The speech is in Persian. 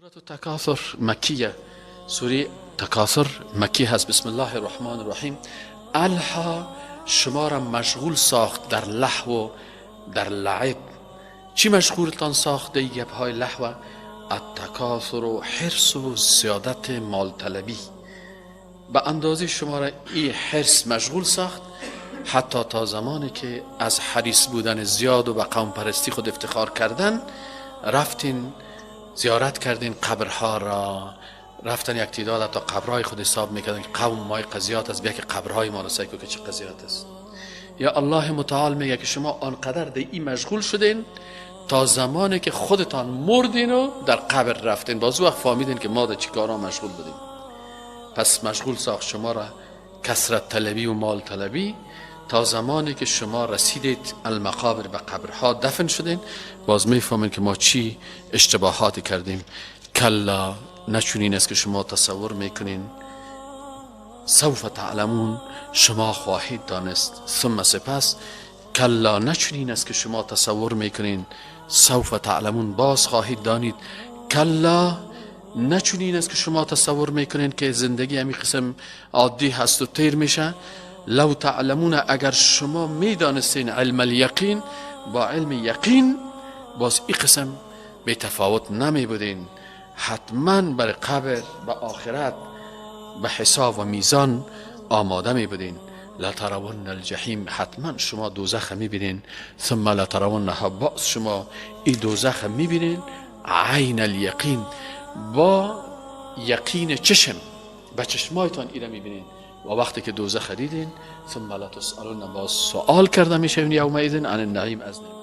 سورة تکاثر مکیه. سوره تکاثر مکی هست. بسم الله الرحمن الرحیم. الها شما را مشغول ساخت در لهو و در لعب. چی مشغولتان ساخته؟ گپ های لهو، التکاثر و حرص و زیادت مال طلبی. به اندازه شما را این حرص مشغول ساخت حتی تا زمانی که از حریص بودن زیاد و به قوم پرستی خود افتخار کردن رفتین زیارت کردین قبرها را، رفتن یک تعداد تا قبرهای خود حساب میکردن که قوم مای قضیات از بیا که قبرهای ما را سیکو که چه قضیات است. یا الله متعال میگه که شما آنقدر در این مشغول شدین تا زمانی که خودتان مردین و در قبر رفتین باز وقت فهمیدین که ما در چی کارا مشغول بودیم. پس مشغول ساخت شما را کثرت طلبی و مال طلبی تا زمانی که شما رسیدید المقابر به قبرها دفن شدین باز میفهمین که ما چی اشتباهاتی کردیم. کلا نچونین است که شما تصور میکنین، سوف تعلمون شما خواهید دانست. ثم سپس کلا نچونین است که شما تصور میکنین، سوف تعلمون باز خواهید دانید. کلا نچونین است که شما تصور میکنین که زندگی همی قسم عادی هست و تیر میشه. لو تعلمون اگر شما میدانستین علم الیقین با علم یقین باز این قسم به تفاوت نمی بودین. حتما بر قبر و آخرت به حساب و میزان آماده می بودین. لترون الجحیم حتما شما دوزخ می بینین. ثم لترونها باز شما این دوزخ می بینین عین الیقین با یقین چشم به چشمایتان ایره می بینین. و وقتی که دوزخ دیدین ثم لا تسألون باز سوال کرده میشوین یومئذ عن النعیم از نعیم.